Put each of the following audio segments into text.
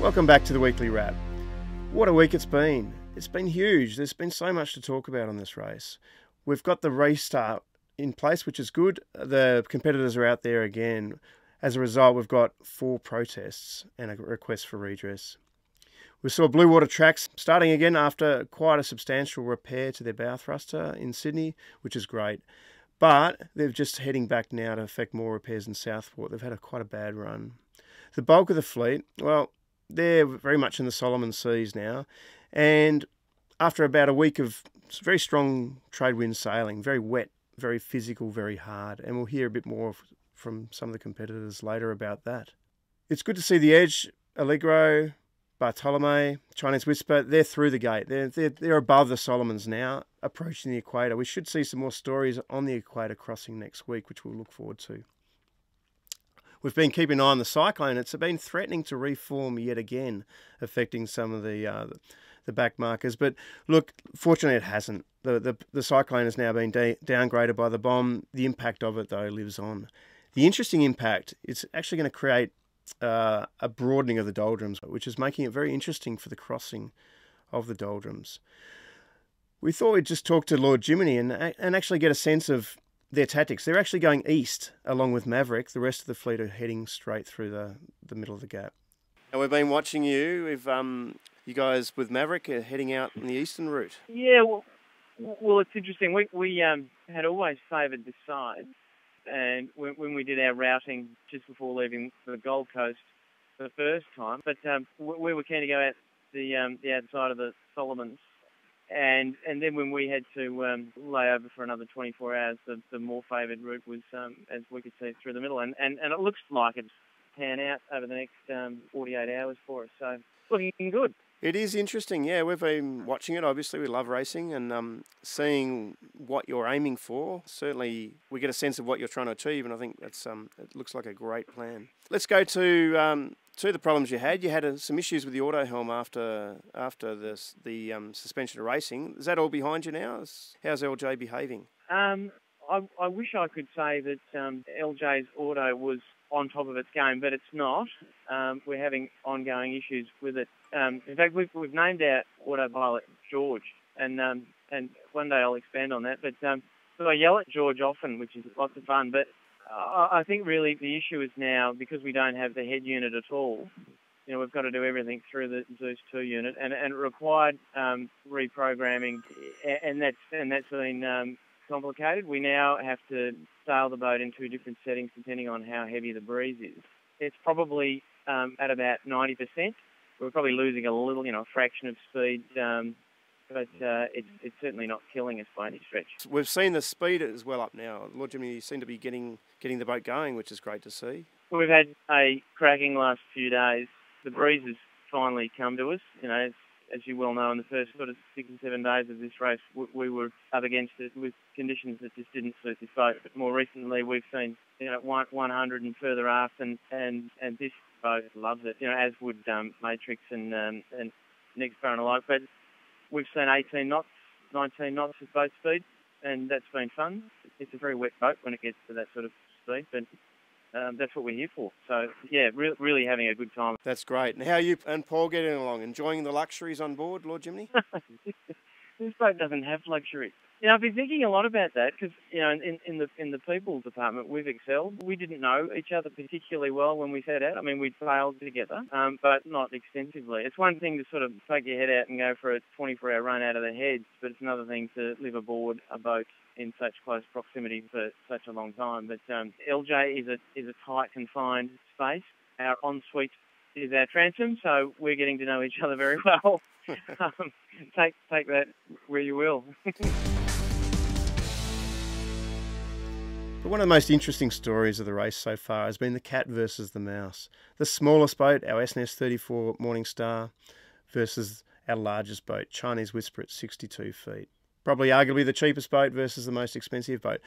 Welcome back to the Weekly Wrap. What a week it's been. It's been huge. There's been so much to talk about on this race. We've got the restart in place, which is good. The competitors are out there again. As a result, we've got 4 protests and a request for redress. We saw Blue Water Tracks starting again after quite a substantial repair to their bow thruster in Sydney, which is great. But they're just heading back now to effect more repairs in Southport. They've had quite a bad run. The bulk of the fleet, well, they're very much in the Solomon Seas now. And after about a week of very strong trade wind sailing, very wet, very physical, very hard. And we'll hear a bit more from some of the competitors later about that. It's good to see the Edge, Allegro, Bartolome, Chinese Whisper, they're through the gate. They're above the Solomons now, approaching the equator. We should see some more stories on the equator crossing next week, which we'll look forward to. We've been keeping an eye on the cyclone. It's been threatening to reform yet again, affecting some of the back markers. But look, fortunately it hasn't. The cyclone has now been downgraded by the bomb. The impact of it, though, lives on. The interesting impact, it's actually going to create a broadening of the doldrums, which is making it very interesting for the crossing of the doldrums. We thought we'd just talk to Lord Jiminy and actually get a sense of their tactics. They're actually going east along with Maverick. The rest of the fleet are heading straight through the middle of the gap. And we've been watching you. We've you guys with Maverick are heading out on the eastern route. Yeah, well, it's interesting. We had always favoured this side, and when we did our routing just before leaving for the Gold Coast for the first time, but we were keen to go out the outside of the Solomons. And then when we had to lay over for another 24 hours, the more favoured route was, as we could see, through the middle. And it looks like it's pan out over the next 48 hours for us. So looking good. It is interesting, yeah. We've been watching it. Obviously, we love racing and seeing what you're aiming for. Certainly, we get a sense of what you're trying to achieve, and I think that's it looks like a great plan. Let's go to the problems you had. You had some issues with the auto helm after the suspension of racing. Is that all behind you now? How's LJ behaving? I wish I could say that LJ's auto was on top of its game, but it's not. We're having ongoing issues with it. In fact, we've named our autopilot George, and one day I'll expand on that. But so I yell at George often, which is lots of fun. But I think really the issue is now, because we don't have the head unit at all, we've got to do everything through the Zeus 2 unit, and it required reprogramming, and that's been complicated. We now have to sail the boat in 2 different settings depending on how heavy the breeze is. It's probably at about 90%. We're probably losing a little, a fraction of speed, but it's certainly not killing us by any stretch. We've seen the speed as well up now. Lord Jimmy, you seem to be getting the boat going, which is great to see. We've had a cracking last few days. The breeze has finally come to us. As you well know, in the first sort of 6 or 7 days of this race, we were up against it with conditions that just didn't suit this boat. But more recently, we've seen 100 and further aft, and this boat loves it. As would Matrix and Next Power and the like. But we've seen 18 knots, 19 knots of boat speed, and that's been fun. It's a very wet boat when it gets to that sort of speed, but that's what we're here for. So, yeah, really having a good time. That's great. And how are you and Paul getting along? Enjoying the luxuries on board, Lord Jiminy? This boat doesn't have luxury. I've been thinking a lot about that because, in the people department, we've excelled. We didn't know each other particularly well when we set out. I mean, we'd failed together, but not extensively. It's one thing to sort of take your head out and go for a 24-hour run out of the heads, but it's another thing to live aboard a boat in such close proximity for such a long time. But LJ is a tight, confined space. Our ensuite is our transom, so we're getting to know each other very well. Take that where you will. But one of the most interesting stories of the race so far has been the cat versus the mouse. The smallest boat, our SNES 34 Morning Star, versus our largest boat, Chinese Whisper at 62 feet. Probably arguably the cheapest boat versus the most expensive boat.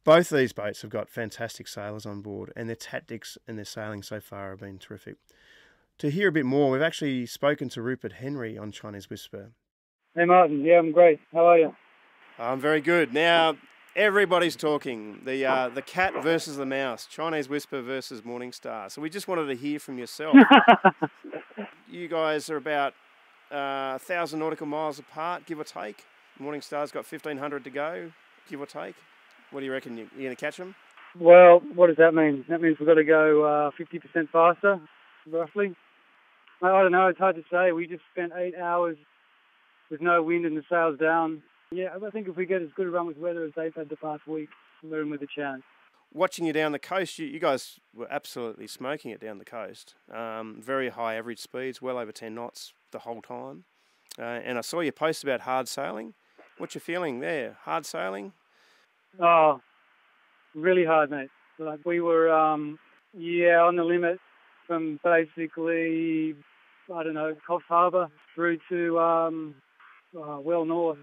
Both these boats have got fantastic sailors on board, and their tactics and their sailing so far have been terrific. To hear a bit more, we've actually spoken to Rupert Henry on Chinese Whisper. Hey Martin, yeah, I'm great. How are you? I'm very good. Now, Everybody's talking. The cat versus the mouse. Chinese Whisper versus Morningstar. So we just wanted to hear from yourself. You guys are about 1,000 nautical miles apart, give or take. Morningstar's got 1,500 to go, give or take. What do you reckon? You're going to catch them? Well, what does that mean? That means we've got to go 50% faster, roughly. I don't know. It's hard to say. We just spent 8 hours with no wind and the sails down. Yeah, I think if we get as good a run with weather as they've had the past week, we're in with a chance. Watching you down the coast, you guys were absolutely smoking it down the coast. Very high average speeds, well over 10 knots the whole time. And I saw your post about hard sailing. What's your feeling there? Hard sailing? Oh, really hard, mate. Like we were, on the limit from basically, I don't know, Coffs Harbour through to well north.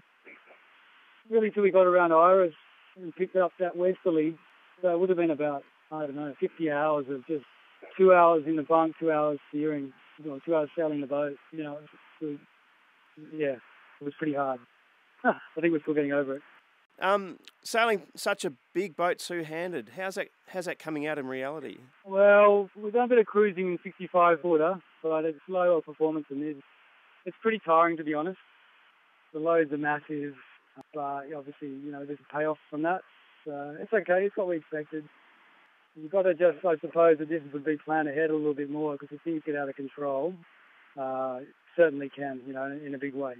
Really till we got around Iris and picked up that westerly. So it would have been about, 50 hours of just 2 hours in the bunk, 2 hours steering, 2 hours sailing the boat. It was pretty hard. I think we're still getting over it. Sailing such a big boat two-handed, how's that coming out in reality? Well, we've done a bit of cruising in 65-footer, but it's lower performance than this. It's pretty tiring, to be honest. The loads are massive, but obviously, there's a payoff from that. So it's okay. It's what we expected. You've got to just, I suppose, the difference would be plan ahead a little bit more because if things get out of control, certainly can, in a big way.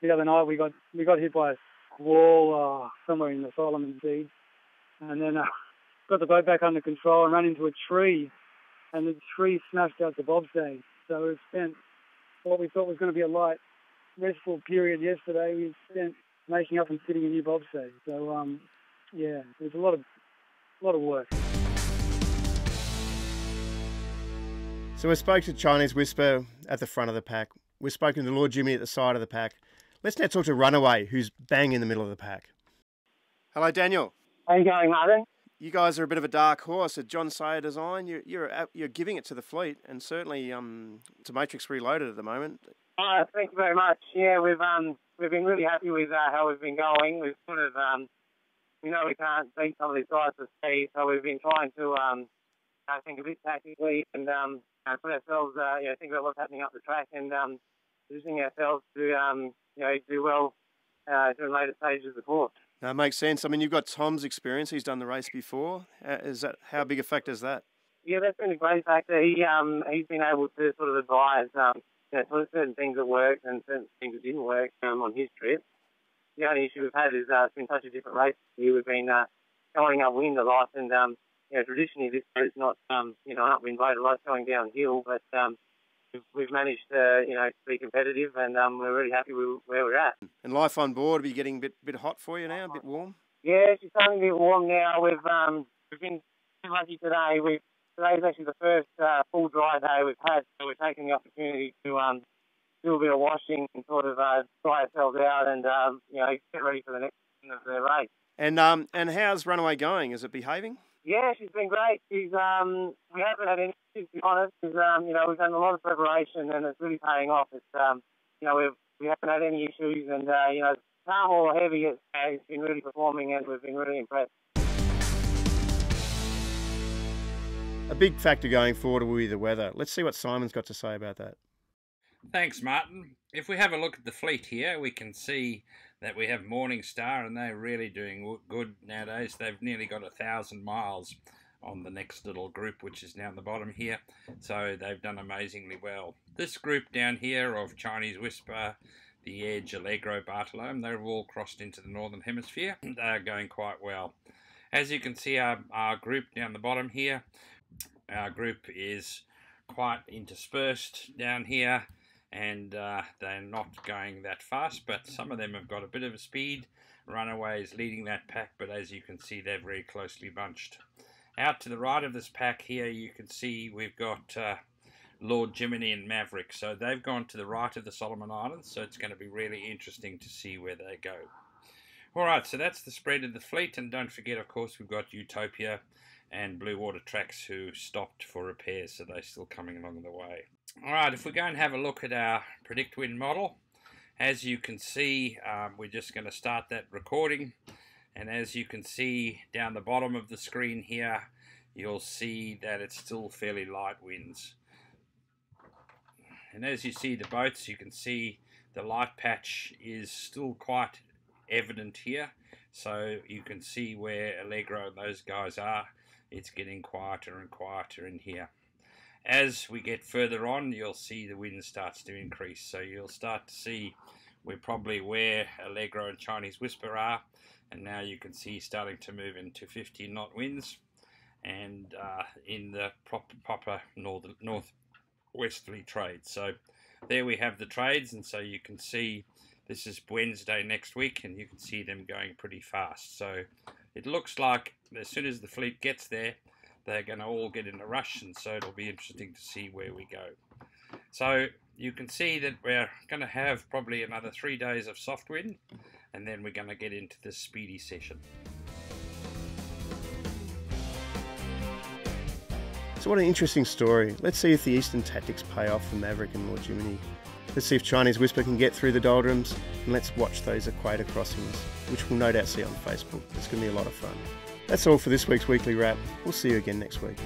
The other night we got hit by a squall somewhere in the Solomon Sea, and then got the boat back under control and ran into a tree, and the tree smashed out the bobsleigh. So we spent what we thought was going to be a light, restful period yesterday. We spent making up and fitting a new bobsleigh. So it was a lot of work. So we spoke to Chinese Whisper at the front of the pack. We've spoken to Lord Jimmy at the side of the pack. Let's now talk to Runaway, who's bang in the middle of the pack. Hello, Daniel. How you going, Martin? You guys are a bit of a dark horse, a John Sayer design. You're giving it to the fleet, and certainly to Matrix Reloaded at the moment. Thank you very much. Yeah, we've been really happy with how we've been going. We've sort of we know we can't beat some of these guys to speed, so we've been trying to think a bit tactically and put ourselves think about what's happening up the track and positioning ourselves to do well during later stages of the course. That makes sense. I mean, you've got Tom's experience. He's done the race before. How big a factor is that? Yeah, that's been a great factor. He's been able to sort of advise certain things that worked and certain things that didn't work on his trip. The only issue we've had is it's been such a different race. We've been going upwind a lot, and traditionally this boat's not upwind boat a lot, going downhill, but we've managed to be competitive, and we're really happy with where we're at. And life on board, are you getting a bit hot for you now, a bit warm? Yeah, she's starting to get warm now. We've been lucky today. Today's actually the first full dry day we've had, so we're taking the opportunity to do a bit of washing and sort of dry ourselves out and get ready for the next of the race. And how's Runaway going? Is it behaving? Yeah, she's been great. We haven't had any issues, to be honest. We've done a lot of preparation and it's really paying off. It's we haven't had any issues, and calm or heavy, it's been really performing, and we've been really impressed. A big factor going forward will be the weather. Let's see what Simon's got to say about that. Thanks, Martin. If we have a look at the fleet here, we can see that we have Morningstar, and they're really doing good nowadays. They've nearly got 1,000 miles on the next little group, which is down the bottom here. So they've done amazingly well. This group down here of Chinese Whisper, the Edge, Allegro, Bartolome, they're all crossed into the Northern Hemisphere. They're going quite well. As you can see, our group down the bottom here, our group is quite interspersed down here, and they're not going that fast, but some of them have got a bit of a speed. Runaway is leading that pack, but as you can see, they're very closely bunched. Out to the right of this pack here, you can see we've got Lord Jiminy and Maverick. So they've gone to the right of the Solomon Islands, so it's going to be really interesting to see where they go. All right, so that's the spread of the fleet, and don't forget, of course, we've got Utopia and Blue Water Tracks who stopped for repairs, so they're still coming along the way. All right, if we go and have a look at our Predict Wind model, as you can see, we're just going to start that recording, And as you can see down the bottom of the screen here, you'll see that it's still fairly light winds. And as you see the boats, you can see the light patch is still quite evident here. So you can see where Allegro and those guys are. It's getting quieter and quieter in here. As we get further on, you'll see the wind starts to increase. So you'll start to see we're probably where Allegro and Chinese Whisper are. And now you can see starting to move into 50-knot winds. And in the proper northwesterly trades. So there we have the trades, and so you can see this is Wednesday next week, and you can see them going pretty fast. So it looks like as soon as the fleet gets there, they're going to all get in a rush, and so it'll be interesting to see where we go. So you can see that we're going to have probably another 3 days of soft wind, and then we're going to get into this speedy session. So what an interesting story. Let's see if the Eastern tactics pay off for Maverick and Lord Jiminy. Let's see if Chinese Whisper can get through the doldrums, and let's watch those equator crossings, which we'll no doubt see on Facebook. It's going to be a lot of fun. That's all for this week's Weekly Wrap. We'll see you again next week.